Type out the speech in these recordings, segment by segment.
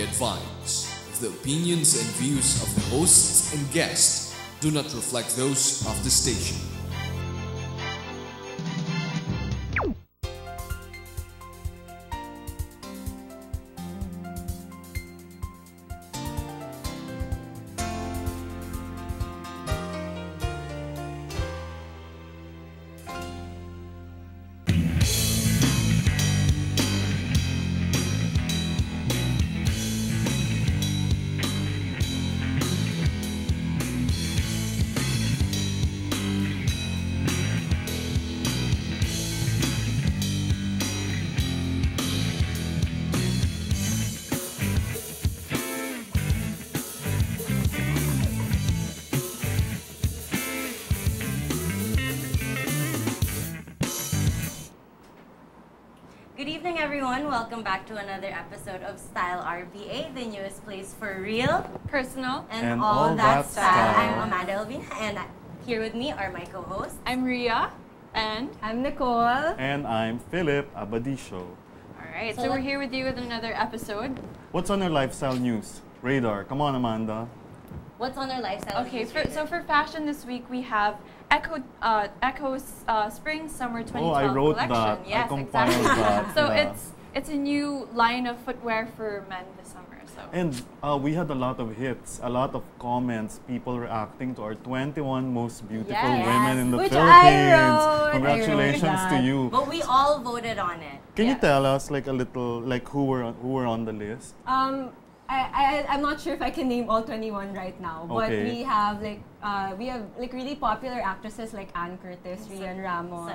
be advised, the opinions and views of the hosts and guests do not reflect those of the station. Good evening, everyone. Welcome back to another episode of StyleRPA, the newest place for real, personal, and all that style. I'm Amanda Elvina, and here with me are my co-hosts. I'm Ria, and I'm Nicole, and I'm Philip Abadisho. Alright, so we're here with you with another episode. What's on our lifestyle news? Radar. Come on, Amanda. What's on our lifestyle news? Okay, so for fashion this week, we have Echo's Spring Summer 2012 oh, I wrote collection. That. Yes, I compiled exactly. that. So yeah. it's a new line of footwear for men this summer. So and we had a lot of hits, a lot of comments, people reacting to our 21 most beautiful women in the Which Philippines. Congratulations to you. But we all voted on it. Can you tell us like a little like who were on the list? I'm not sure if I can name all 21 right now, but we have like really popular actresses like Ann Curtis, Rian Ramos,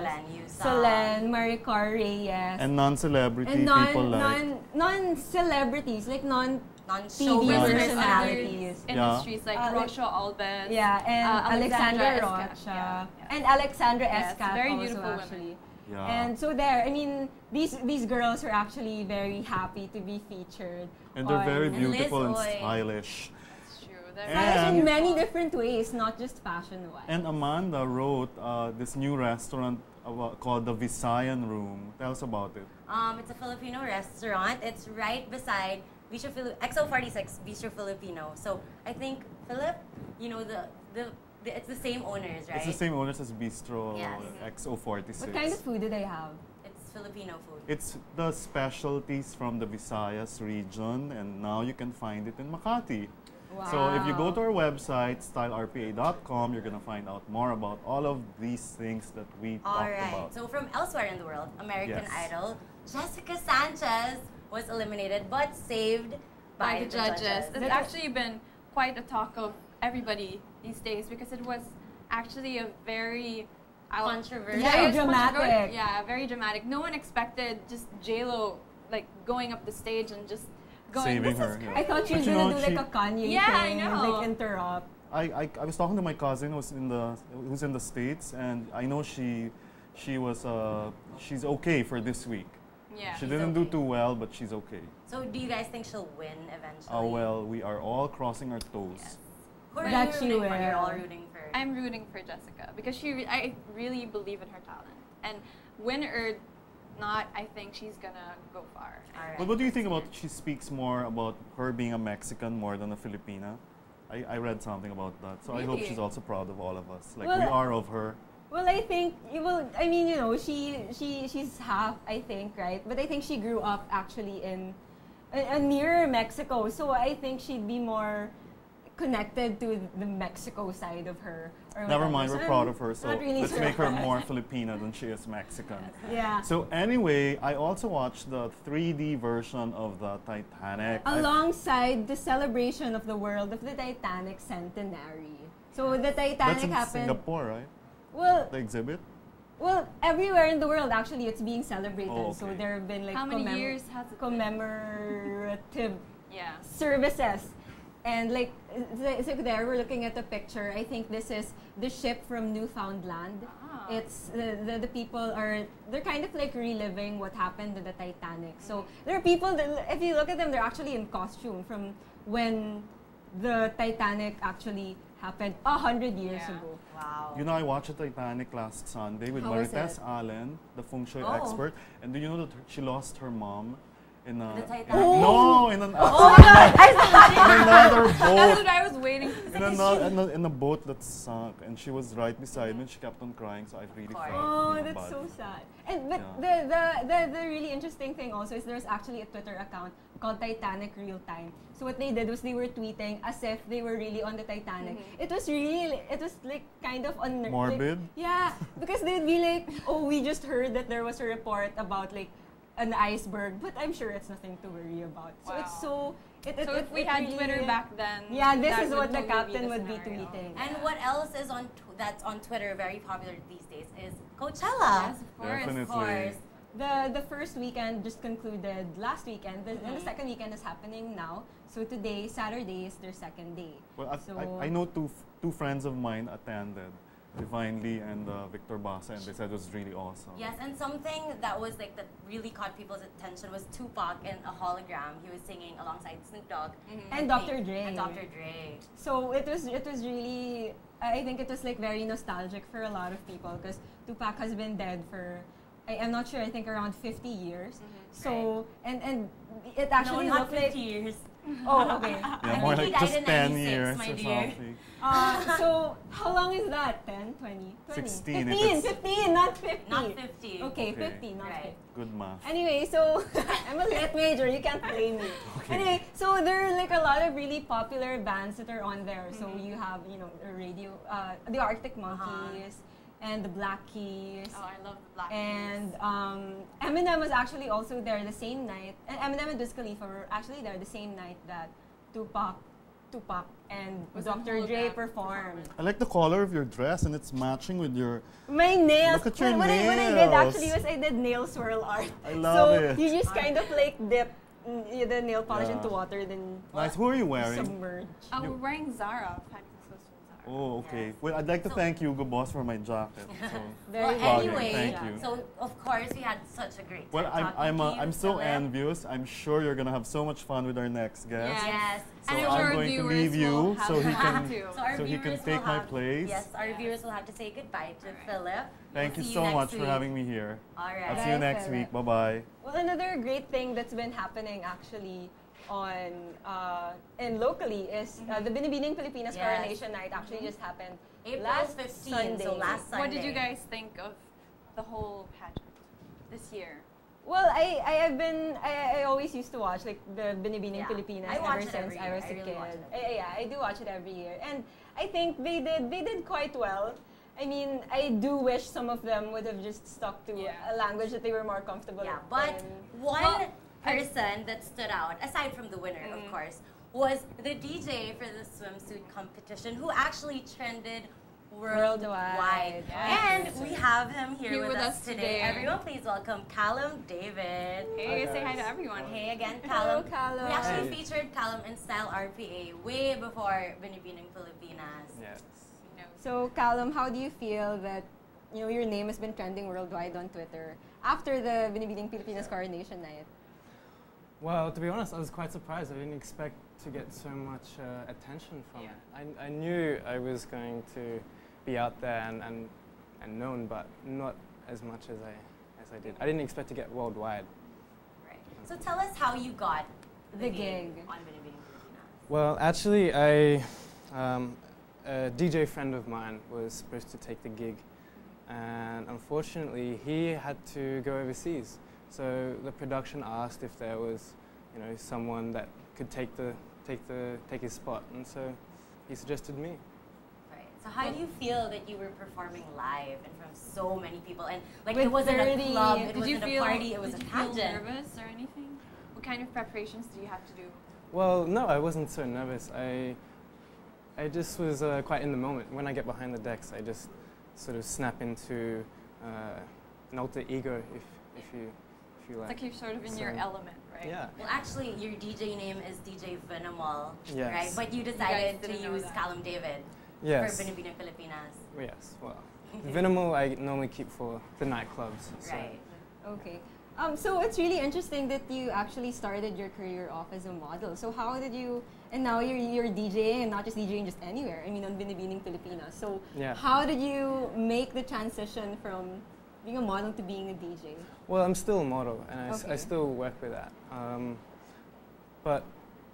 Solenn, Maricar Reyes, and non-celebrity people like non-celebrities like non-TV personalities, industries like Rocio Alves, and Alexandra Rocha, and Alexandra Escat, very beautiful also, actually. women. Yeah. And so there, I mean, these girls are actually very happy to be featured. And they're very beautiful and stylish. That's true. Stylish in many different ways, not just fashion-wise. And Amanda wrote this new restaurant called the Visayan Room. Tell us about it. It's a Filipino restaurant. It's right beside XO46 Bistro Filipino. So I think, Philip, you know, it's the same owners, right? It's the same owners as Bistro XO46. What kind of food do they have? It's Filipino food. It's the specialties from the Visayas region, and now you can find it in Makati. Wow. So if you go to our website, StyleRPA.com, you're going to find out more about all of these things that we talked about. So from elsewhere in the world, American Idol, Jessica Sanchez was eliminated but saved by the judges. It's actually been quite a talk of everybody these days because it was actually a very controversial. Very dramatic. Yeah, very dramatic. No one expected just J-Lo like going up the stage and just going. Saving her. I thought she was gonna do like a Kanye thing, I know. like interrupt. I was talking to my cousin who's in the States, and I know she's okay for this week. Yeah, she didn't do too well, but she's okay. So do you guys think she'll win eventually? Oh well, we are all crossing our toes. Yes. Who are you rooting for? You're all rooting for. I'm rooting for Jessica because I really believe in her talent, and win or not, I think she's gonna go far. Right. But what do you think about? She speaks more about her being a Mexican more than a Filipina. I read something about that, so I hope she's also proud of all of us, like we are of her. Well, I think I mean, you know, she's half, I think, right? But I think she grew up actually in near Mexico, so I think she'd be more connected to the Mexico side of her. Never mind, we're proud of her, so really let's make her more Filipina than she is Mexican. Yeah. So anyway, I also watched the 3D version of the Titanic. Alongside the celebration of the world of the Titanic centenary. So the Titanic That's in happened. Singapore, right? Well, the exhibit? Well, everywhere in the world, actually, it's being celebrated. Oh, okay. So there have been like how many years has it commemorative services. And like, so there, we're looking at the picture. I think this is the ship from Newfoundland. Ah. It's the people they're kind of like reliving what happened to the Titanic. So there are people that, if you look at them, they're actually in costume from when the Titanic actually happened 100 years ago. Wow. You know, I watched the Titanic last Sunday with Marites Allen, the feng shui expert. And do you know that she lost her mom? in a, The Titanic? no, in an Oh my God! I in another That's boat. what I was waiting for. In a boat that sunk, and she was right beside me. And she kept on crying, so I really felt. Oh, you know, that's bad. so sad. And but the really interesting thing also is there's actually a Twitter account called Titanic Real Time. So what they did was they were tweeting as if they were really on the Titanic. It was like kind of Morbid? Like, yeah, because they'd be like, oh, we just heard that there was a report about like an iceberg, but I'm sure it's nothing to worry about. So Wow. it's so. So if we had really, Twitter back then, yeah, this that is would what the totally captain be the would be scenario. tweeting. And what else is that's on Twitter very popular these days is Coachella. Yes, of course. Definitely. Of course. The first weekend just concluded last weekend, and the second weekend is happening now. So today, Saturday, is their second day. Well, So- I know two friends of mine attended, Divine Lee and Victor Basa, and they said it was really awesome. Yes, and something that was like that really caught people's attention was Tupac in a hologram. He was singing alongside Snoop Dogg And Dr. Dre. And Dr. Dre. So it was really, I think it was like very nostalgic for a lot of people because Tupac has been dead for, I'm not sure, I think around 50 years. So, and it actually no, not looked 50 like, years. oh, okay. Yeah, I more think he like died just in 10 96, years my or dear. something. So how long is that? 10, 20, 20? 16 if 15, it's- 15, not 50. Not 50. Okay, Okay. 50, not Right. 50. Good math. Anyway, so I'm a lit major, you can't blame me. Okay. Anyway, so there are like a lot of really popular bands that are on there. So you have, you know, the Arctic Monkeys and the Black Keys. Oh, I love the Black And Eminem was actually also there the same night. And Eminem and Wiz Khalifa were actually there the same night that Tupac and Was in Dr. Dre hologram performed. I like the color of your dress, and it's matching with your. My nails. Look at your what I did nails. actually was I did nail swirl art. I love so it. you just kind of like dip the nail polish Yeah. into water, then Nice. Who are you wearing? submerge. Oh, we're wearing Zara. Fabulous clothes from Zara. Oh, okay. Yes. Well, I'd like to So- thank Hugo Boss for my jacket. So. Very Well, Vlogging, anyway, thank you. so of course we had such a great time Well, talking to you, I'm so Philip. envious. I'm sure you're gonna have so much fun with our next guest. Yeah. Yes. So And I'm I'm sure going to viewers leave you will so have he fun can too. So our so he can viewers take will my have, place. Yes, our viewers will have to say goodbye to Philip. Thank We'll you see so next much week. for having me here. All I'll right. see you Bye, next Philip. week. Bye bye. Well, another great thing that's been happening actually on and locally is the Binibining Pilipinas Yes. Coronation Night actually just happened April last 15th, Sunday. so last Sunday. What did you guys think of the whole pageant this year? Well, I always used to watch like the Binibining Yeah. Pilipinas I watch ever it since every I year. was I a really kid. watch it. Yeah, I do watch it every year, and I think they did quite well. I mean, I do wish some of them would have just stuck to a language that they were more comfortable Yeah, in. but one Well, person that stood out, aside from the winner, of course, was the DJ for the swimsuit competition who actually trended worldwide. Yes. And we have him here Here with us today. Everyone, please welcome Callum David. Hey, say hi to everyone. Hey again, Hello, Callum. Callum. We actually Hi. featured Callum in Style RPA way before Binibining Pilipinas. Yes. You know, So, Callum, how do you feel that your name has been trending worldwide on Twitter after the Binibining Pilipinas Coronation Night? Well, to be honest, I was quite surprised. I didn't expect to get so much attention from Yeah. it. I knew I was going to be out there and known, but not as much as I did. I didn't expect to get worldwide. Right. So tell us how you got The gig. on Binibining Pilipinas. Well, actually, a DJ friend of mine was supposed to take the gig, and unfortunately, he had to go overseas. So the production asked if there was, someone that could take his spot, and so he suggested me. Right. So how do you feel that you were performing live in front of so many people and like With it wasn't a 30 club, it did wasn't you a feel party, it was a did you feel pageant. nervous or anything? What kind of preparations do you have to do? Well, no, I wasn't so nervous. I just was quite in the moment. When I get behind the decks, I just sort of snap into an alter ego, if you It's like. like you're sort of in your So- element, right? Yeah. Well, actually, your DJ name is DJ Venomal, Yes. right? But you decided to didn't know use that. Callum David Yes. for Binibining Pilipinas. Yes. Well, Venomal I normally keep for the nightclubs. So. Right. Okay. So it's really interesting that you actually started your career off as a model. So how did you, and now you're DJing and not just DJing just anywhere. I mean, on Binibining Pilipinas. So Yeah. how did you make the transition from being a model to being a DJ? Well, I'm still a model, and I still work with that. But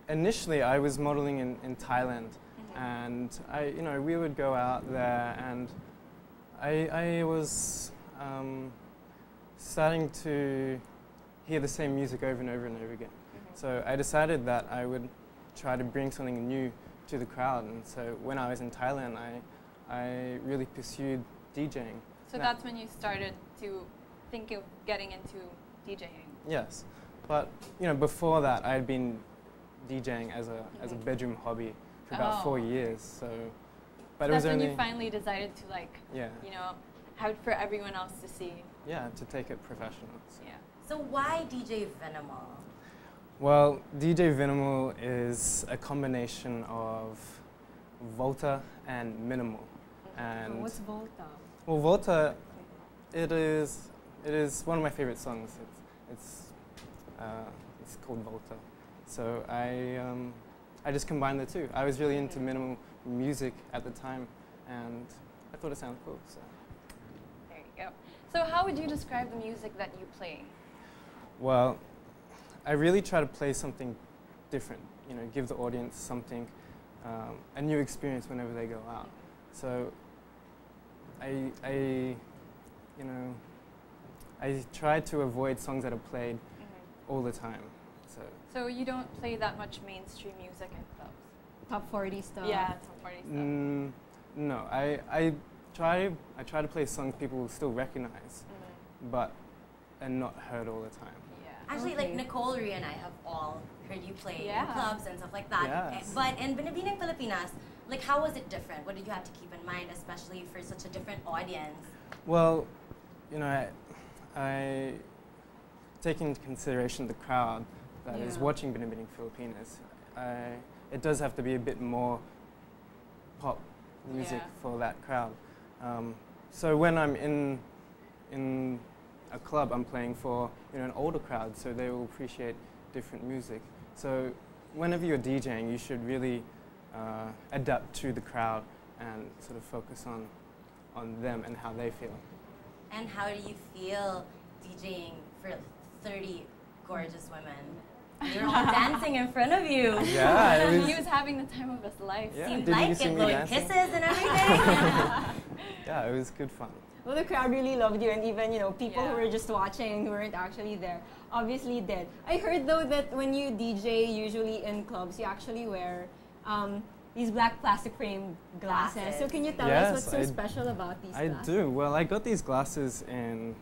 initially, I was modeling in Thailand, and we would go out there, and I was starting to hear the same music over and over and over again. So I decided that I would try to bring something new to the crowd, and so when I was in Thailand, I really pursued DJing. So that's when you started to think of getting into DJing? Yes, but before that, I had been DJing as a bedroom hobby for about 4 years. So, but it was that's only when you finally decided to have it for everyone else to see. Yeah, to take it professional. Yeah. So why DJ Vinimal? Well, DJ Vinimal is a combination of Volta and minimal. And What's Volta? well, Volta, it is one of my favorite songs. It's called Volta. So I just combined the two. I was really into minimal music at the time, and I thought it sounded cool. So. There you go. So how would you describe the music that you play? Well, I really try to play something different. Give the audience something, a new experience whenever they go out. So I try to avoid songs that are played all the time. So you don't play that much mainstream music in clubs? Top 40 stuff. Yeah, top 40 stuff. No, I try to play songs people will still recognize, but and not heard all the time. Yeah. Actually, like Nicole, Rhea, and I have all heard you play in clubs and stuff like that. Yes. But in Binibining Pilipinas, like how was it different? What did you have to keep in mind, especially for such a different audience? Well, I take into consideration the crowd that is watching Binibining Filipinas. It does have to be a bit more pop music for that crowd. So when I'm in a club, I'm playing for an older crowd, so they will appreciate different music. So whenever you're DJing, you should really adapt to the crowd and sort of focus on them and how they feel. And how do you feel DJing for 30 gorgeous women? They're all dancing in front of you. Yeah, he was having the time of his life. Yeah. Seemed Did you like see it, me blowing dancing? kisses and everything. Yeah, it was good fun. Well, the crowd really loved you, and even people who were just watching, who weren't actually there, obviously did. I heard though that when you DJ, usually in clubs, you actually wear these black plastic frame glasses. So can you tell us what's so special about these glasses? I do. Well, I got these glasses in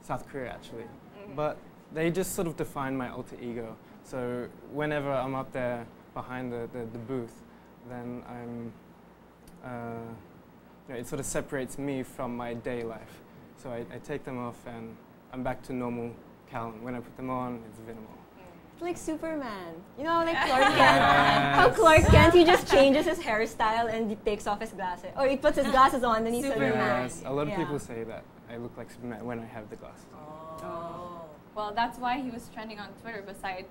South Korea actually, but they just sort of define my alter ego. So whenever I'm up there behind the booth, then it sort of separates me from my day life. So I take them off and I'm back to normal Callan. When I put them on, it's Vinimal. It's like Superman. Like Clark Kent. How Clark Kent, he just changes his hairstyle and he takes off his glasses. Or he puts his glasses on, then he's Superman. Yes, a lot of people say that I look like Superman when I have the glasses on. Oh. Well, that's why he was trending on Twitter. Besides,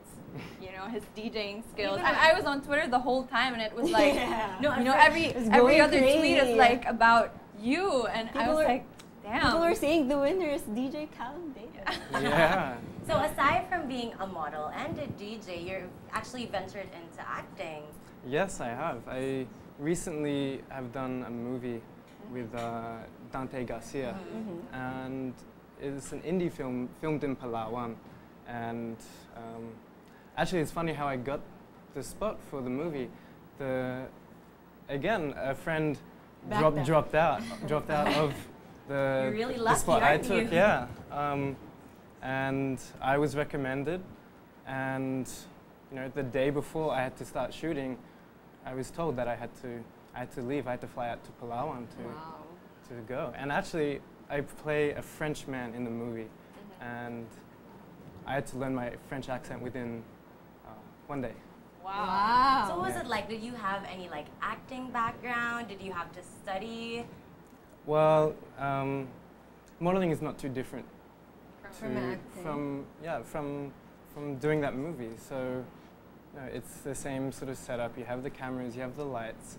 his DJing skills. I was on Twitter the whole time, and it was like, every other tweet is like about you, and I was like, damn. People were saying the winner is DJ Callan David. Yeah. So aside from being a model and a DJ, you've actually ventured into acting. Yes, I have. I recently have done a movie with Dante Garcia, and it's an indie film filmed in Palawan. And actually, it's funny how I got the spot for the movie. Again, a friend dropped out of the, You're really the lucky, spot I aren't took. you? Yeah, and I was recommended, and the day before I had to start shooting, I was told that I had to leave. I had to fly out to Palawan to go. And actually, I play a French man in the movie, and I had to learn my French accent within 1 day. Wow. So what was it like? Did you have any acting background? Did you have to study? Well, modeling is not too different From from doing that movie. So it's the same sort of setup. You have the cameras, you have the lights.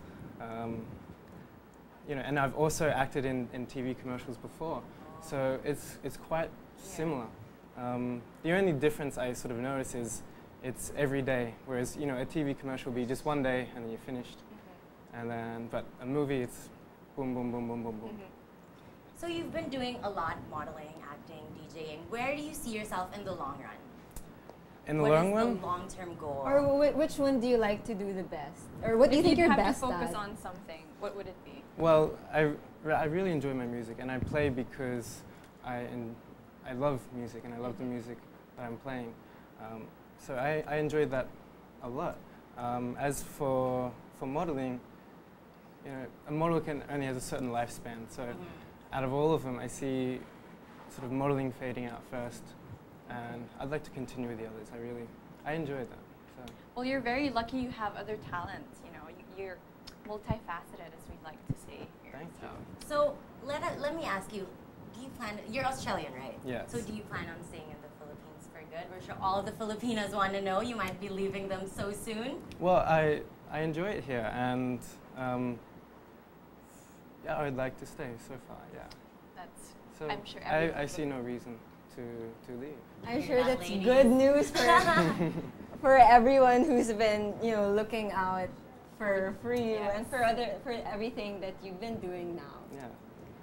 And I've also acted in TV commercials before. So it's quite similar. The only difference I sort of notice is it's every day, whereas a TV commercial will be just one day and then you're finished. And then, but a movie, it's boom, boom, boom, boom, boom, boom. So you've been doing a lot, modeling, acting, DJing. Where do you see yourself in the long run? In the long run? What is the long-term goal? Or which one do you like to do the best? Or what do you think you're best at? If you have to focus on something, what would it be? Well, I really enjoy my music, and I play because I love music, and I love the music that I'm playing. So I enjoyed that a lot. As for modeling, a model only has a certain lifespan. So out of all of them, I see sort of modeling fading out first, and I'd like to continue with the others. I enjoyed that. So. Well, you're very lucky you have other talents. You're multifaceted, as we'd like to say here. Thank you. So let me ask you, do you plan, you're Australian, right? Yes. So do you plan on staying in the Philippines for good? We're sure all of the Filipinos want to know. You might be leaving them so soon. Well, I enjoy it here, and yeah, I'd like to stay so far, yeah. So I'm sure I see no reason to leave. I'm sure that's good news for everyone who's been, looking out for you and for everything that you've been doing now. Yeah.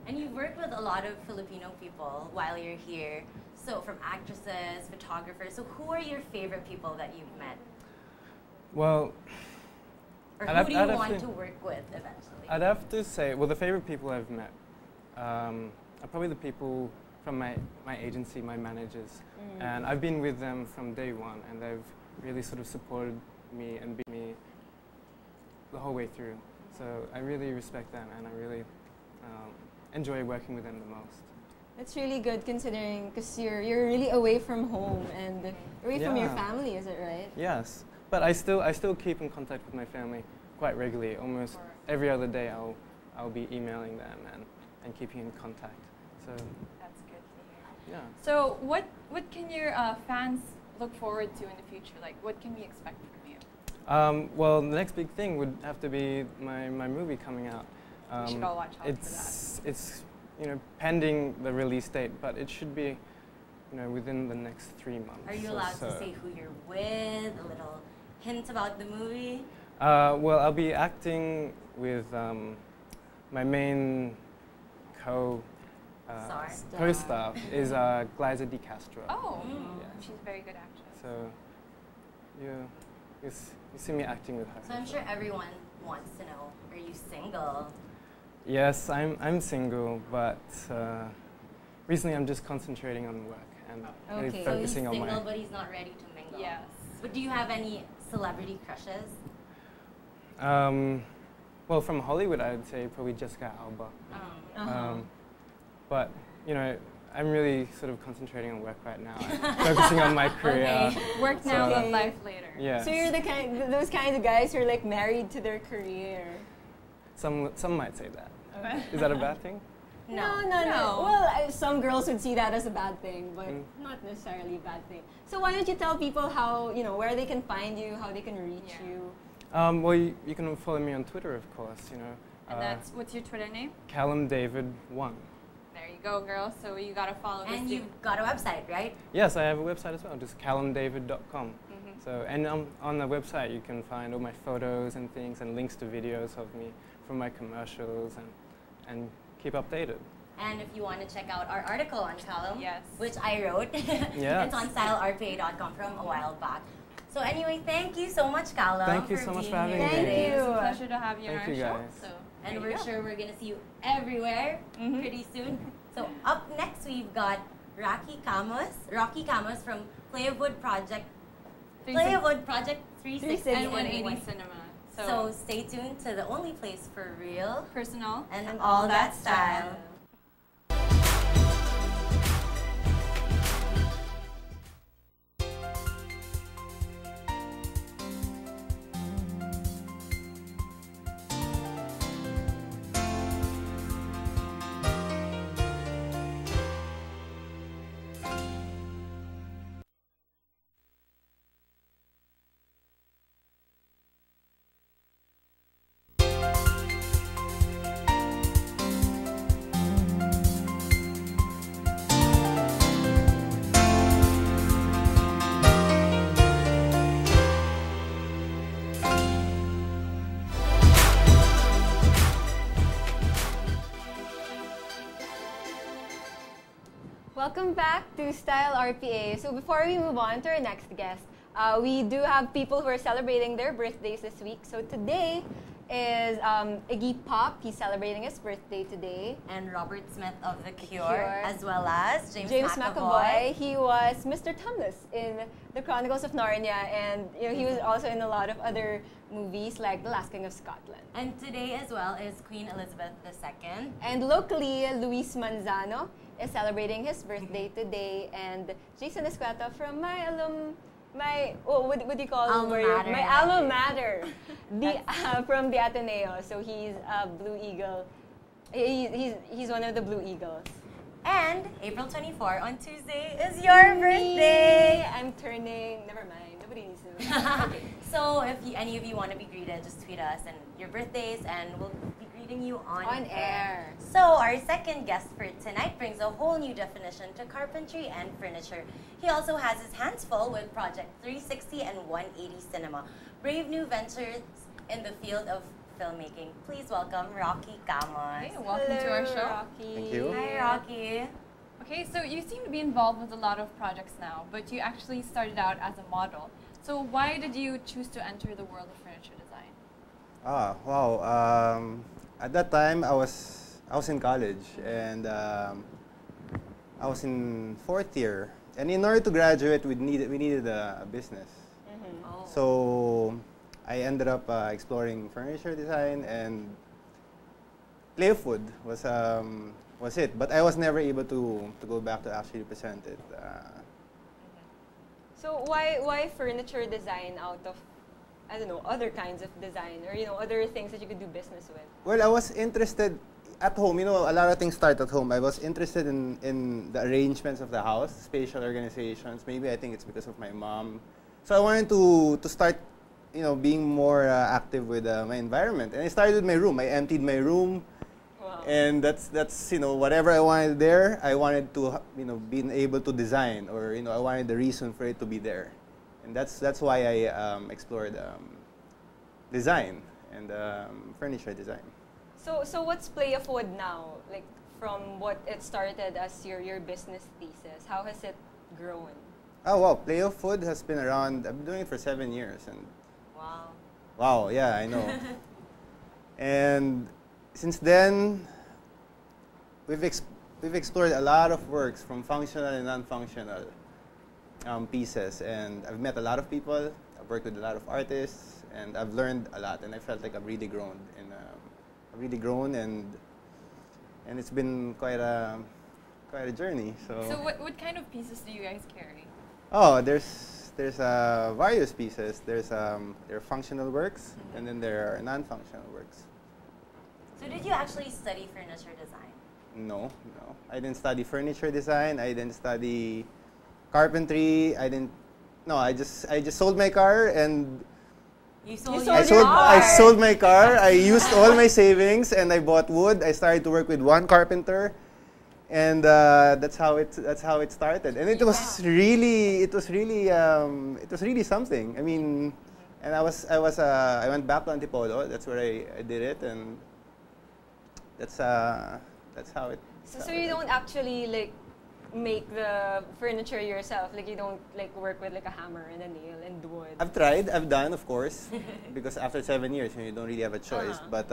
And you've worked with a lot of Filipino people while you're here. So from actresses, photographers. So who are your favorite people that you've met? Well, or who do you want to work with eventually? I'd have to say, well, the favorite people I've met are probably the people from my agency, my managers. And I've been with them from day one, and they've really sort of supported me and been me the whole way through. So I really respect them, and I really enjoy working with them the most. That's really good considering, because you're really away from home and away from your family, is it right? Yes, but I still keep in contact with my family quite regularly. Almost every other day I'll be emailing them and keeping in contact. So that's good to hear. Yeah. So what can your fans look forward to in the future? Like, what can we expect from you? Well, the next big thing would have to be my movie coming out. We should all watch out for that. It's pending the release date, but it should be within the next 3 months. Are you allowed to say who you're with? A little hint about the movie? Well, I'll be acting with my main co-star is Glyza De Castro. Oh, she's a very good actress. So you see me acting with her. So I'm sure everyone wants to know, are you single? Yes, I'm single, but recently I'm just concentrating on work and really focusing on my... So he's single, but he's not ready to mingle. Yes. But do you have any celebrity crushes? Well, from Hollywood, I'd say probably Jessica Alba. But, I'm really sort of concentrating on work right now, focusing on my career. Work now, love life later. Yeah. So you're those kinds of guys who are like married to their career. Some might say that. Is that a bad thing? No. Well, some girls would see that as a bad thing, but not necessarily a bad thing. So why don't you tell people how, where they can find you, how they can reach you? Well, you can follow me on Twitter, of course, And what's your Twitter name? Callum David 1. There you go, girl. So you gotta follow this. And you've got a website, right? Yes, I have a website as well, just callumdavid.com. So, and on the website you can find all my photos and things and links to videos of me from my commercials and keep updated. And if you want to check out our article on Callum, Yes. which I wrote, it's on StyleRPA.com from a while back. So anyway, thank you so much, Callum. Thank you so much for having me. Thank you. It's a pleasure to have you on our Thank you, show. guys. So, And we're sure we're going to see you everywhere pretty soon. So up next, we've got Rocky Camus from Playwood Project 360 and 180 Cinema. So stay tuned to the only place for real, personal, and all that style. Welcome back to Style RPA. So before we move on to our next guest, we do have people who are celebrating their birthdays this week. So today is Iggy Pop. He's celebrating his birthday today. And Robert Smith of The Cure. As well as James McAvoy. He was Mr. Tumnus in The Chronicles of Narnia, and he was also in a lot of other movies like The Last King of Scotland. And today as well is Queen Elizabeth II. And locally, Luis Manzano is celebrating his birthday today, and Jason Escueta from what do you call alma mater. My alma mater, from the Ateneo. So he's a Blue Eagle. He's one of the Blue Eagles. And April 24 on Tuesday is your birthday. I'm turning. Never mind. Nobody needs to. Okay. So if any of you want to be greeted, just tweet us and your birthdays, and we'll be greeting you on air. So our second guest for tonight brings a whole new definition to carpentry and furniture. He also has his hands full with Project 360 and 180 Cinema, brave new ventures in the field of filmmaking. Please welcome Rocky Camos. Hey, welcome to our show. Rocky. Thank you. Hi, Rocky. Okay, so you seem to be involved with a lot of projects now, but you actually started out as a model. So why did you choose to enter the world of furniture design? Wow. At that time, I was in college, and I was in 4th year. And in order to graduate, we needed a business. Mm-hmm. Oh. So I ended up exploring furniture design, and Play Food was it. But I was never able to go back to actually present it. So why furniture design out of, I don't know, other kinds of design, or other things that you could do business with? Well, I was interested at home. A lot of things start at home. I was interested in the arrangements of the house, spatial organizations. Maybe I think it's because of my mom. So I wanted to start, being more active with my environment. And I started with my room. I emptied my room. Wow. And that's whatever I wanted there, I wanted to being able to design, or I wanted the reason for it to be there, and that's why I explored design and furniture design. So what's Play of Wood now? Like from what it started as your business thesis, how has it grown? Oh wow, Play of Wood has been around. I've been doing it for 7 years, and wow, yeah, I know. And since then, we've explored a lot of works, from functional and non-functional pieces, and I've met a lot of people. I've worked with a lot of artists, and I've learned a lot. And I felt like I've really grown, and it's been quite a journey. So what kind of pieces do you guys carry? Oh, there's various pieces. There are functional works, and then there are non-functional works. So did you actually study furniture design? No. I didn't study furniture design. I didn't study carpentry. I just sold my car, and You sold I sold my car. I used all my savings, and I bought wood. I started to work with one carpenter, and that's how it started. And it was really something. I mean, and I went back to Antipolo. That's where I did it, and that's how it. So you don't actually make the furniture yourself? Like you don't work with a hammer and a nail and wood? I've tried. I've done, of course, because after 7 years, you don't really have a choice. But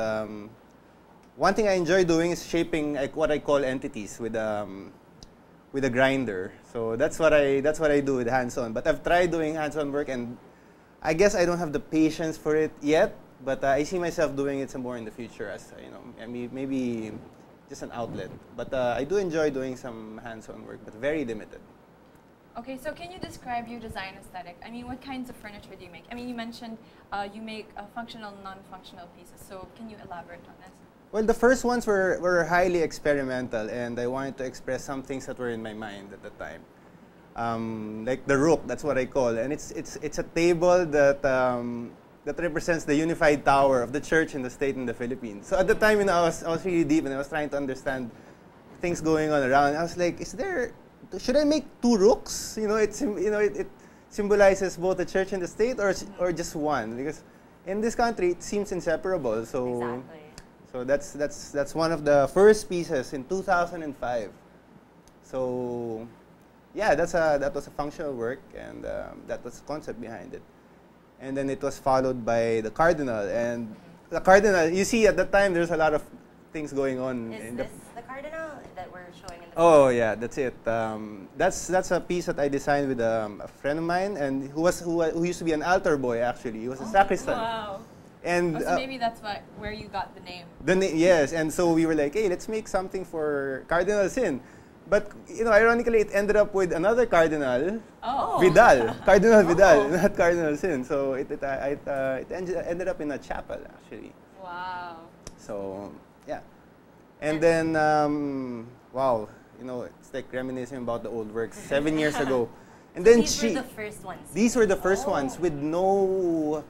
one thing I enjoy doing is shaping what I call entities with a grinder. So that's what I do with hands-on. But I've tried doing hands-on work, and I guess I don't have the patience for it yet. But I see myself doing it some more in the future, as maybe just an outlet. But I do enjoy doing some hands-on work, but very limited. Okay, so can you describe your design aesthetic? I mean, what kinds of furniture do you make? I mean, you mentioned you make functional, non-functional pieces. So can you elaborate on this? Well, the first ones were highly experimental, and I wanted to express some things that were in my mind at the time. Like the rook, that's what I call, and it's a table that represents the unified tower of the church and the state in the Philippines. So at the time, I was really deep, and I was trying to understand things going on around. I was like, should I make two rooks? It symbolizes both the church and the state, or just one? Because in this country, it seems inseparable. So exactly. So that's one of the first pieces in 2005. So yeah, that was a functional work, and that was the concept behind it. And then it was followed by the cardinal, and the cardinal, you see at that time there's a lot of things going on. Is this the cardinal that we're showing in the Oh yeah, that's it. That's a piece that I designed with a friend of mine, and who used to be an altar boy actually. He was a sacristan. Wow. And so maybe that's where you got the name. Yes, and so we were like, hey, let's make something for Cardinal Sin. But ironically, it ended up with another cardinal, Vidal, Cardinal Vidal, not Cardinal Sin. So it ended up in a chapel actually. Wow. So yeah, and then wow, it's like reminiscing about the old works 7 years ago. And so then these were the first ones. These were the first ones with no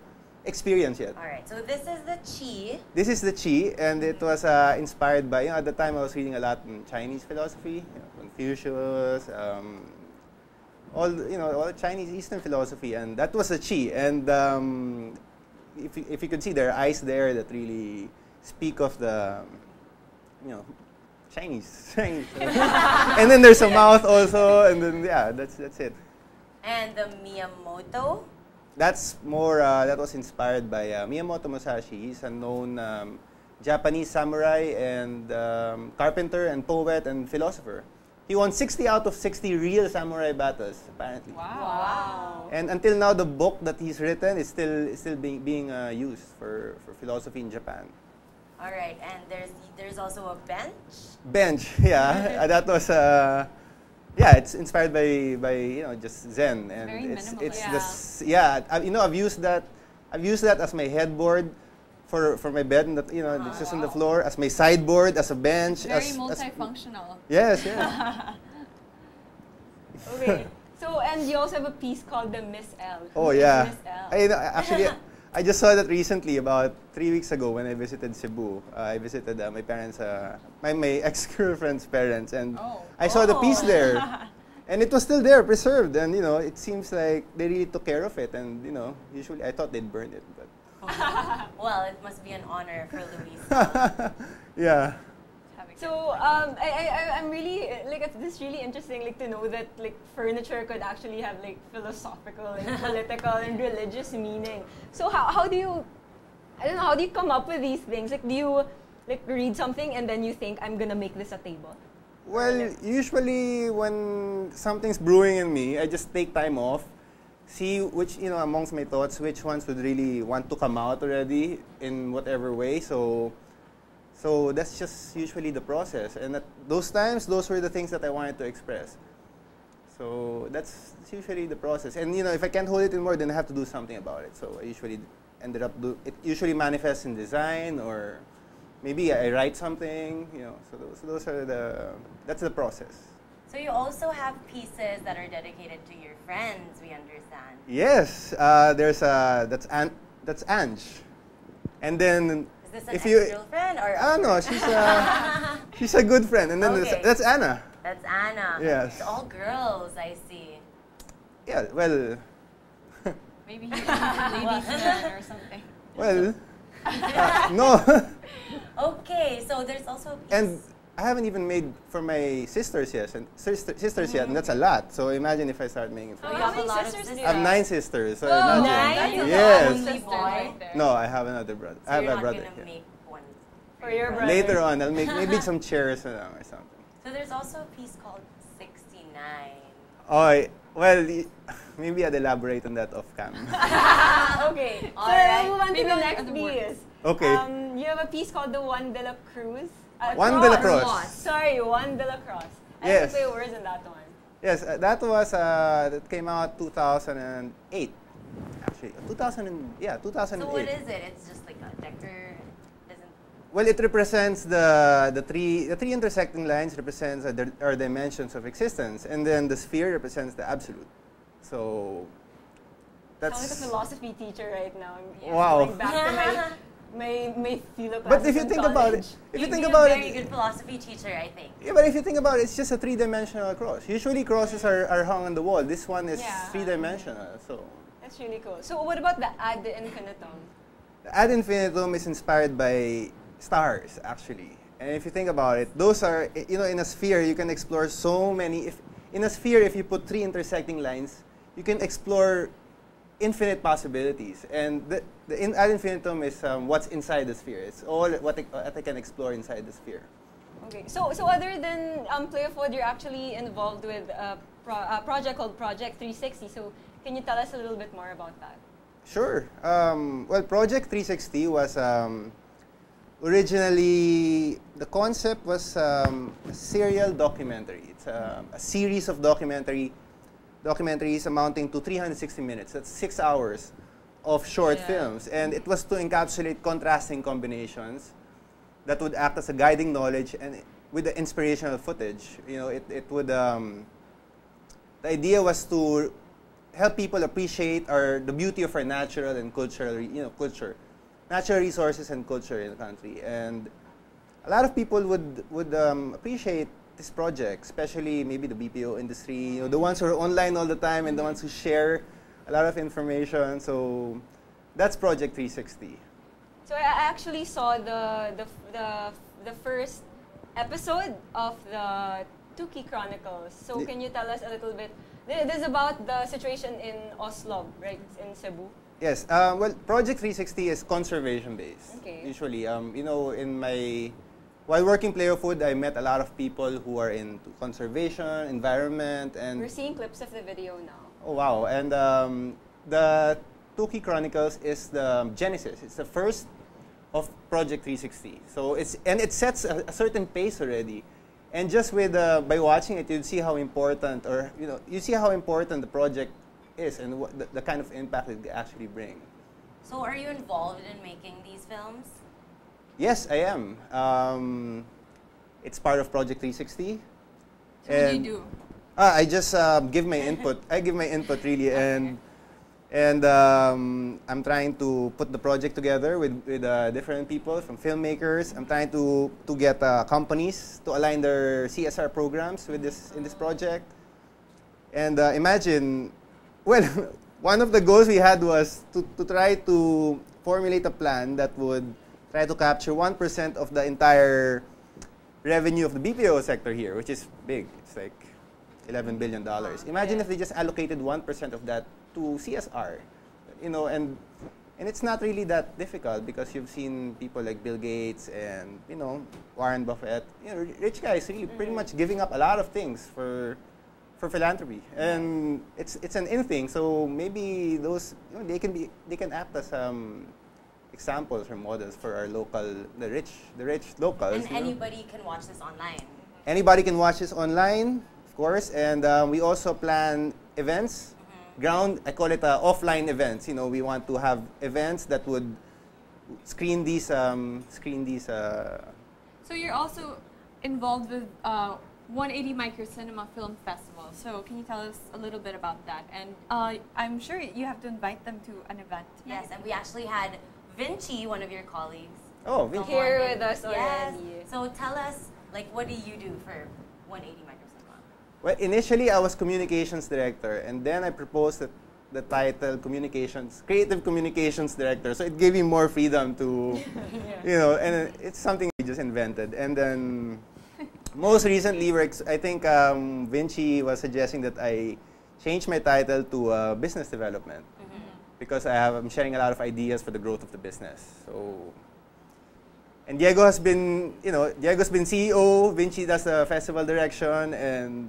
experience yet. All right, so this is the Chi. This is the Chi, and it was inspired by, at the time I was reading a lot in Chinese philosophy, Confucius, all Chinese Eastern philosophy, and that was the Chi. And if you could see, there are eyes there that really speak of the, Chinese. And then there's a mouth also, and then yeah, that's it. And the Miyamoto. That's more, that was inspired by Miyamoto Musashi. He's a known Japanese samurai and carpenter and poet and philosopher. He won 60 out of 60 real samurai battles, apparently. Wow. And until now, the book that he's written is still being used for philosophy in Japan. All right, and there's also a bench. Bench, yeah. That was yeah, it's inspired by just Zen, and very it's I've used that as my headboard for my bed, and it's just on the floor, as my sideboard, as a bench. Very multifunctional. Yes. Okay. So, and you also have a piece called the Miss L. Oh yeah. Miss L? Actually, I just saw that recently, about 3 weeks ago, when I visited Cebu. I visited my parents, my ex-girlfriend's parents, and I saw the piece there. And it was still there, preserved, and it seems like they really took care of it. And usually I thought they'd burn it, but well, it must be an honor for Luis. Yeah. So I'm really it's really interesting to know that furniture could actually have philosophical and political and religious meaning. So how do you how do you come up with these things? Do you read something and then you think, I'm gonna make this a table? Well, usually when something's brewing in me, I just take time off, see which amongst my thoughts, which ones would really want to come out already in whatever way. So that's just usually the process. And at those times, those were the things that I wanted to express. So that's usually the process. And if I can't hold it anymore, then I have to do something about it. So I usually it usually manifests in design, or maybe I write something, so those are that's the process. So you also have pieces that are dedicated to your friends, we understand. Yes, that's Ange. And then is this an ex-girlfriend or? No, she's a good friend. And then that's Anna. That's Anna. Yes. It's all girls, I see. Yeah, well. Maybe he's a ladies' man or something. Well, no. Okay, so there's also a piece. And I haven't even made for my sisters yet, and that's a lot. So imagine if I start making for you have a lot of sisters. I have 9 sisters. So 9? Yes. Only boy? No, I have another brother. So I have you're a not brother. gonna make one for your brother? Later on, I'll make maybe some chairs or something. So there's also a piece called 69. Oh, well, maybe I'd elaborate on that off cam. Okay. All so right. we'll move on to the next piece. Okay. You have a piece called the Juan de la Cruz. Juan de la Cruz. Sorry, Juan de la Cruz. I Yes. have to play words in that one. Yes, that came out 2008. Actually, 2008. So what is it? It's just like a decor. Well, it represents the three intersecting lines represents our dimensions of existence, and then the sphere represents the absolute. So that's I'm like a philosophy teacher right now. Wow. Going back to my philo classes. But if you think about it, You'd be a very good philosophy teacher, I think. Yeah, but if you think about it, it's just a 3-dimensional cross. Usually crosses are hung on the wall. This one is 3-dimensional. So that's really cool. So what about the ad infinitum? The ad infinitum is inspired by stars, actually. And if you think about it, those are, you know, in a sphere, you can explore so many. In a sphere, if you put 3 intersecting lines, you can explore infinite possibilities. And ad infinitum is what's inside the sphere. It's all what I can explore inside the sphere. Okay, so other than Play of Wood, you're actually involved with a project called Project 360. So can you tell us a little bit more about that? Sure. Well, Project 360 was originally, the concept was a serial documentary. It's a series of documentaries amounting to 360 minutes. That's 6 hours of short films. And it was to encapsulate contrasting combinations that would act as a guiding knowledge and with the inspirational footage. You know, it would, the idea was to help people appreciate the beauty of our natural and cultural, natural resources and culture in the country. And a lot of people would appreciate this project, especially maybe the BPO industry, you know, the ones who are online all the time and the ones who share a lot of information. So that's Project 360. So I actually saw the first episode of the Tukey Chronicles. So can you tell us a little bit? This is about the situation in Oslo, right? In Cebu. Yes. Well, Project 360 is conservation-based. Okay. Usually, you know, while working Play of Wood, I met a lot of people who are into conservation, environment, and we're seeing clips of the video now. Oh wow! And the Tukey Chronicles is the genesis. It's the first of Project 360. So it sets a certain pace already. And just by watching it, you'd see how important, you see how important the project is and what the kind of impact it actually bring. So are you involved in making these films? Yes, I am. It's part of Project 360. So what do you do? I just give my input. I give my input really, Okay. and I'm trying to put the project together with different people, from filmmakers. I'm trying to get companies to align their CSR programs with in this project. And imagine, well, one of the goals we had was to try to formulate a plan that would try to capture 1% of the entire revenue of the BPO sector here, which is big. It's like $11 billion. Imagine if they just allocated 1% of that to CSR, you know, and it's not really that difficult because you've seen people like Bill Gates and, you know, Warren Buffett, you know, rich guys really pretty much giving up a lot of things for philanthropy, and it's an in thing. So maybe those, you know, they can act as examples or models for our the rich locals. And anybody can watch this online. Anybody can watch this online, of course, and we also plan events. I call it offline events. You know, we want to have events that would screen these. So you're also involved with 180 Micro Cinema Film Festival. So can you tell us a little bit about that? And I'm sure you have to invite them to an event. Yes, and we actually had Vinci, one of your colleagues. Oh, Vinci. Here with us already. Yes. So tell us, like, what do you do for 180 Micro Cinema? Well, initially I was communications director, and then I proposed the title creative communications director. So it gave me more freedom to, you know, and it's something we just invented. And then most recently, I think Vinci was suggesting that I change my title to business development because I'm sharing a lot of ideas for the growth of the business. So, and Diego has been, you know, Diego's been CEO. Vinci does the festival direction, and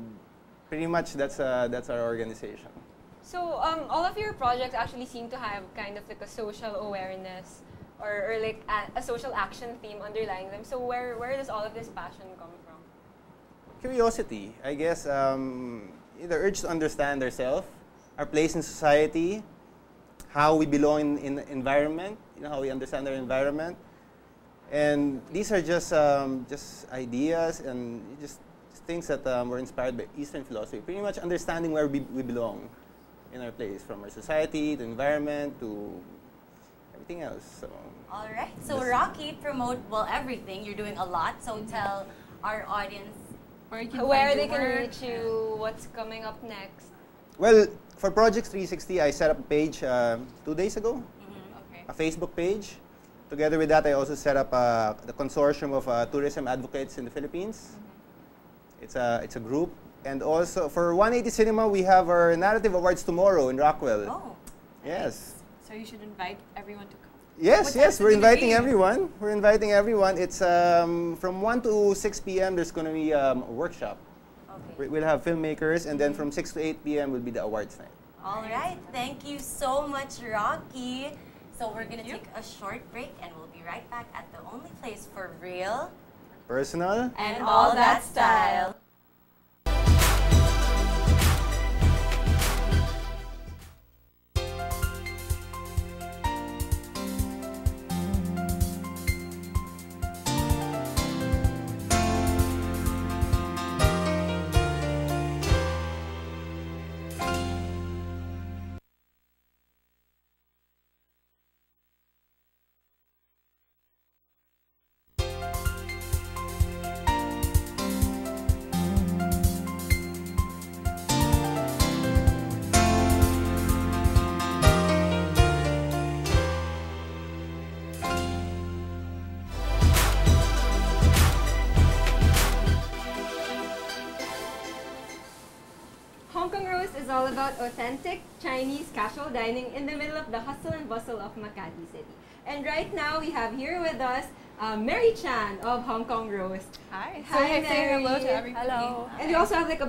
pretty much that's our organization. So all of your projects actually seem to have kind of like a social awareness or like a social action theme underlying them. So where does all of this passion come from? Curiosity, I guess. The urge to understand ourselves, our place in society, how we belong in the environment, you know, how we understand our environment. And these are just ideas and just things that were inspired by Eastern philosophy. Pretty much understanding where we belong in our place, from our society, the environment, to everything else. So, all right. So Rocky, promote, well, everything. You're doing a lot. So tell our audience where they can reach you, what's coming up next. Well, for Project 360, I set up a page 2 days ago, a Facebook page. Together with that, I also set up the consortium of tourism advocates in the Philippines. It's a group. And also for 180 Cinema, we have our Narrative Awards tomorrow in Rockwell. Oh. Yes. So you should invite everyone to come. Yes, yes, we're inviting everyone. We're inviting everyone. It's from 1 to 6 p.m. There's going to be a workshop. Okay. We'll have filmmakers, and then from 6 to 8 p.m. will be the awards night. All right. Thank you so much, Rocky. So we're going to take a short break, and we'll be right back at the only place for real, personal, and all that style. Hong Kong Roast is all about authentic Chinese casual dining in the middle of the hustle and bustle of Makati City. And right now we have here with us Mary Chan of Hong Kong Roast. Hi. Hi, Say hello Mary. to everybody. Hello. And we also have like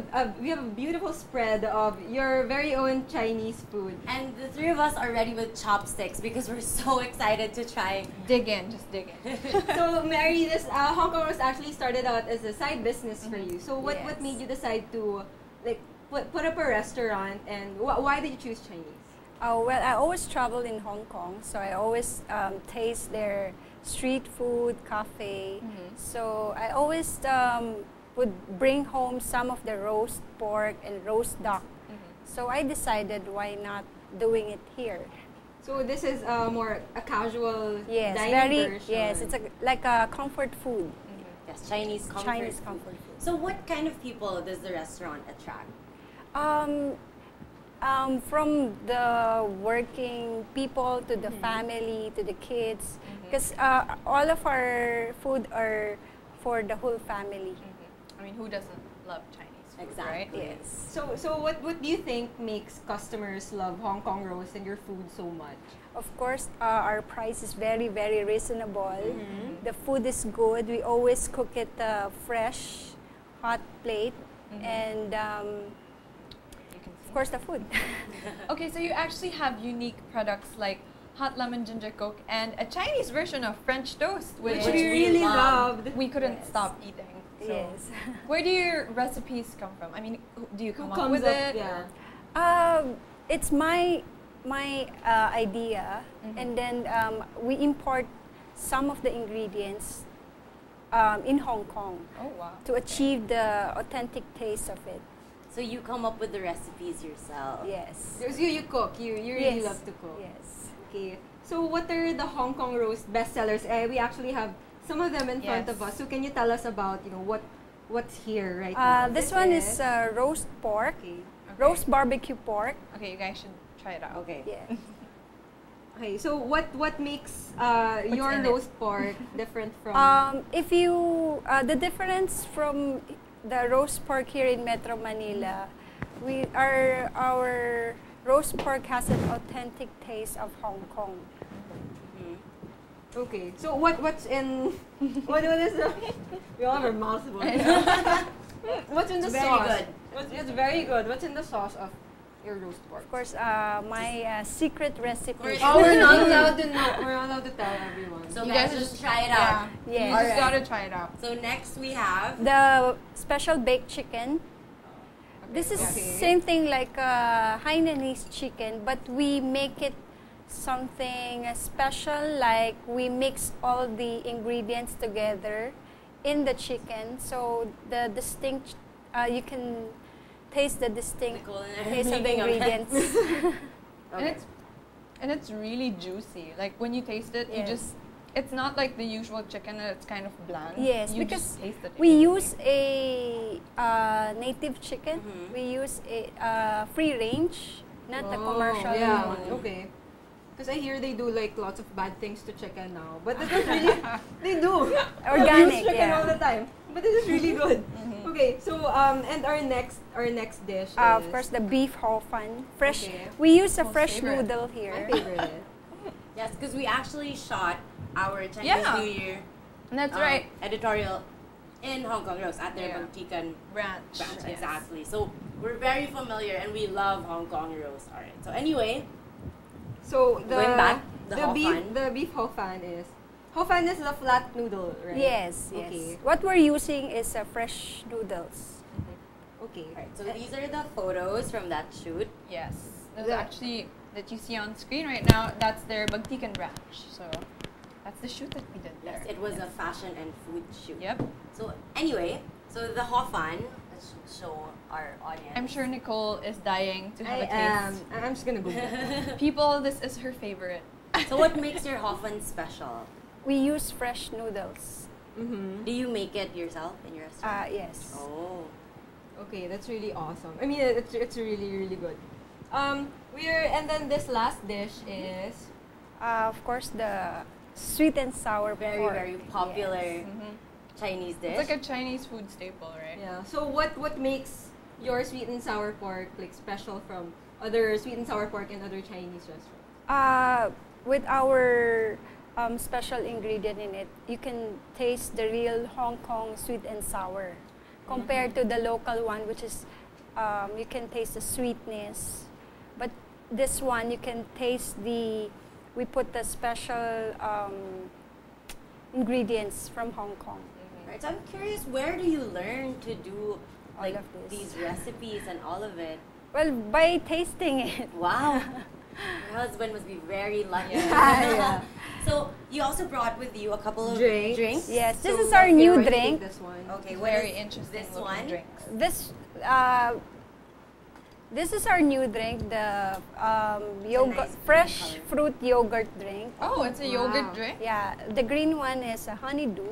we have a beautiful spread of your very own Chinese food. And the three of us are ready with chopsticks because we're so excited to try. Dig in, just dig in. So Mary, this Hong Kong Roast actually started out as a side business for you. So what Yes. made you decide to like put up a restaurant, and why did you choose Chinese? Oh, well, I always travel in Hong Kong, so I always taste their street food, cafe. So I always would bring home some of the roast pork and roast duck. So I decided, why not doing it here? So this is more a casual Yes, dining version. yes, it's like a comfort food. Yes, Chinese comfort. Chinese comfort food. So what kind of people does the restaurant attract? From the working people to the family to the kids, because all of our food are for the whole family. I mean, who doesn't love Chinese food, Exactly. right? Yes. So what do you think makes customers love Hong Kong Roast and your food so much? Of course, our price is very, very reasonable. The food is good. We always cook it fresh, hot plate, and of course the food. Okay, so you actually have unique products like hot lemon ginger coke and a Chinese version of French toast, Which Which we we really loved. loved. we couldn't Yes. stop eating. So Yes. where do your recipes come from? I mean, do you Who come up comes with up? it? Yeah. It's my idea, and then we import some of the ingredients in Hong Kong Oh wow. to achieve the authentic taste of it. So you come up with the recipes yourself. Yes. So you cook. You really Yes. love to cook. Yes. Okay. So what are the Hong Kong Roast bestsellers? We actually have some of them in front Yes. of us. So can you tell us about what's here right now? This one is roast pork, okay. roast barbecue pork. Okay, you guys should try it out. Okay. Yeah. Okay. So what makes your in it? roast pork different from? If you the difference from the roast pork here in Metro Manila, our roast pork has an authentic taste of Hong Kong. Okay. So what's in what is the? We all have our mouths full. What's in the Very sauce? good. It's very good. What's in the sauce of your roast pork? Of course, my secret recipe. Oh, we're not allowed to know. We're not allowed to tell everyone. So You guys guys just try it out. Yeah. Yes. You just Alright. gotta try it out. So next we have The special baked chicken. This is Okay. same thing like Hainanese chicken, but we make it something special. Like we mix all the ingredients together in the chicken, so the distinct you can taste the distinct Nicole and taste of the everything. ingredients. And it's really juicy. Like when you taste it, you Yes. just it's not like the usual chicken that's kind of bland. Yes, you because just taste it. we use a native chicken. We use a free range, not the commercial Yeah. one. Okay. Because I hear they do like lots of bad things to chicken now. But this is really, they do. Organic, chicken yeah. all the time. But this is really good. Okay, so and our next dish is Of course, the beef ho fun. Fresh. Okay. We use a Most fresh favorite. noodle here. my favorite. Yes, because we actually shot our Chinese Yeah. New Year That's right. editorial in Hong Kong Rose at their Bangtikan Branch. branch. Yes. Exactly. So we're very familiar and we love Hong Kong Rose. All right. So anyway, So Going back, the ho beef fan. the beef ho fan is the flat noodle, right? Yes, yes. Okay. What we're using is fresh noodles. Okay. all right. So these are the photos from that shoot. Yes. Those The- actually that you see on screen right now, that's their Bangtikan branch. So that's the shoot that we did there. Yes, it was a fashion and food shoot. Yep. So anyway, so the ho fan. Let's show our audience. I'm sure Nicole is dying to have a taste. I'm just gonna Google it. People, this is her favorite. So what makes your ho fan special? We use fresh noodles. Do you make it yourself in your restaurant? Yes. Oh. Okay, that's really awesome. I mean, it's really really good. And then this last dish is Of course, the sweet and sour Very, pork. very popular Yes. Chinese dish. It's like a Chinese food staple, right? yeah. So what makes your sweet and sour pork like special from other sweet and sour pork in other Chinese restaurants? With our special ingredient in it, you can taste the real Hong Kong sweet and sour compared to the local one, which is you can taste the sweetness. But this one, you can taste we put the special ingredients from Hong Kong. Right. So I'm curious, where do you learn to do All like of this. these recipes and all of it? Well, by tasting it. Wow. Your husband must be very lucky. Yeah. So you also brought with you a couple of Drinks. drinks. Yes, this So is our my new favorite, I drink. think This one. Okay, what Very is interesting this looking one? drinks. This is our new drink, the yogurt, nice fresh color. fruit yogurt drink. Oh, it's a yogurt Wow. drink? Yeah, the green one is a honeydew.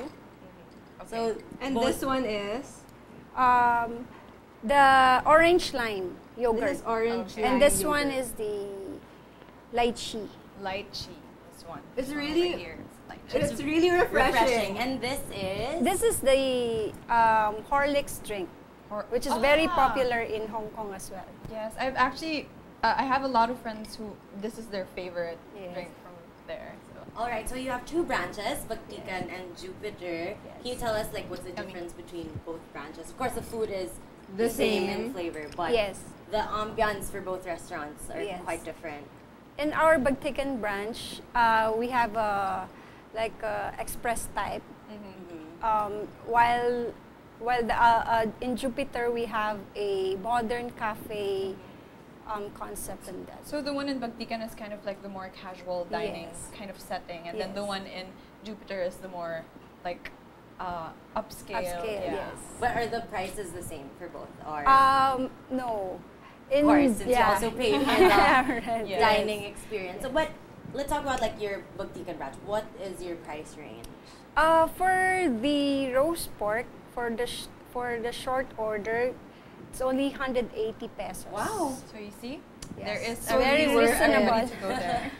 So And both- this one is The orange lime yogurt. this is orange. Okay. lime And this yogurt. one is the lychee. Lychee. This one. It's This one really- over here. It's lychee. It's really refreshing. And this is This is the Horlicks drink, which is very popular in Hong Kong as well. Yes, I've actually, I have a lot of friends who this is their favorite Yes. drink from there. So. all right. So you have two branches, Bangtikan and Jupiter. Can you tell us like what's the Yummy. difference between both branches? Of course, the food is The same in same. flavor, but Yes. the ambiance for both restaurants are Yes. quite different. In our Bangtikan branch, we have a express type. While in Jupiter we have a modern cafe concept in that. So the one in Bangtikan is kind of like the more casual dining Yes. kind of setting, and then the Yes. one in Jupiter is the more like upscale. Upscale, yeah. yes. But are the prices the same for both? Or No. of course, since you also pay for the Right. Yes. dining experience. So, but let's talk about like your Bangtikan branch. What is your price range? For the roast pork, for the short order, it's only 180 pesos. Wow, So you see, Yes. there is So very you were reasonable ready to go there.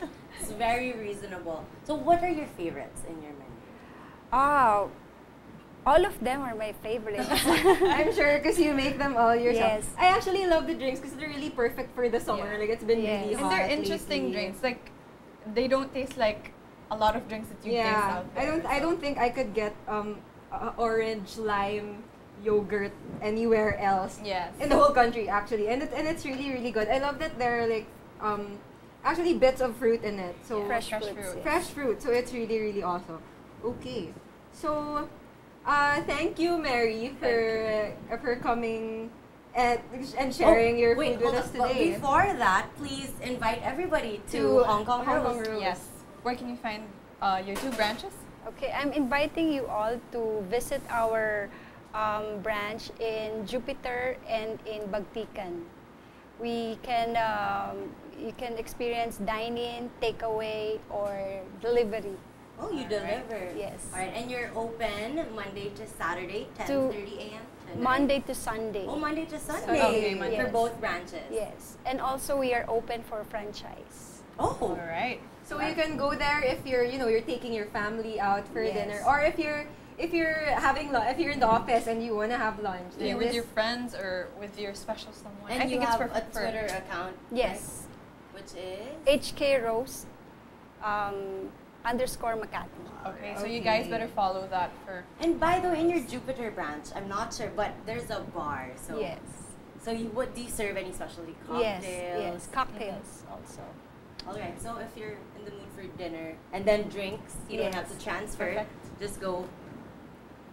it's very reasonable. So, what are your favorites in your menu? Oh, all of them are my favorites. I'm sure because you make them all yourself. Yes. I actually love the drinks because they're really perfect for the summer. Yeah. Like it's been Yes. really And hot. they're interesting lately. drinks. Like they don't taste like a lot of drinks that you taste Yeah, out there. I don't think I could get orange lime yogurt anywhere else Yes. in the whole country actually, and it's really really good. I love that there are like actually bits of fruit in it. So Fresh fresh fruits, fruit. yes. fresh fruit. So it's really really awesome. Okay, so thank you, Mary, for coming and sharing your food with hold us on. But today. before that, please invite everybody to To Hong Kong Hong Kong Rose. Rose. Yes. Where can you find your two branches? Okay, I'm inviting you all to visit our branch in Jupiter and in Bangtikan. You can experience dine-in, takeaway, or delivery. Oh, you deliver. Yes. All right, and you're open Monday to Saturday, To- 10:30 a.m. Monday to Sunday. Oh, Monday to Sunday. Okay, Monday. For both branches. Yes. And also we are open for franchise. Oh. All right. So you can go there if you're, you're taking your family out for dinner, or if you're if you're in the office and you want to have lunch. Yeah, with your friends or with your special someone. And I think it's have for a Twitter account. Yes. Right? Which is HK Rose _Makati. Okay, so you guys better follow that for. And by the way, in your Jupiter branch, I'm not sure, but there's a bar. So Yes. So do you serve any specialty cocktails? Yes, cocktails also. All right. So if you're in the mood for dinner and then drinks, you don't have to transfer. Perfect. Just go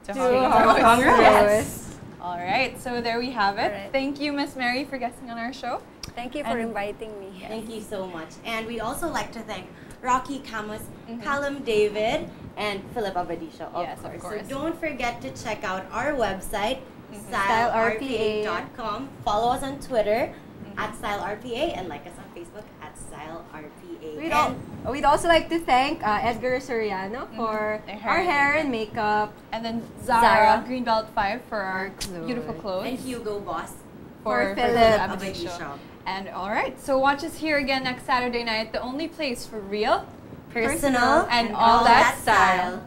To Hong Kong Rose. All right, so there we have it. Right. Thank you, Miss Mary, for guesting on our show. Thank you for inviting me. Thank you so much. And we also like to thank Rocky Camus, Callum David, and Philip Abadisha, of course. So don't forget to check out our website, StyleRPA.com. Follow us on Twitter at StyleRPA and like us on Facebook at StyleRPA. We'd also like to thank Edgar Soriano for our hair and makeup. And then Zara Greenbelt 5 for our clothes. beautiful clothes. And Hugo Boss for Philip Abadisha. And alright, so watch us here again next Saturday night, the only place for real, personal, and all that style.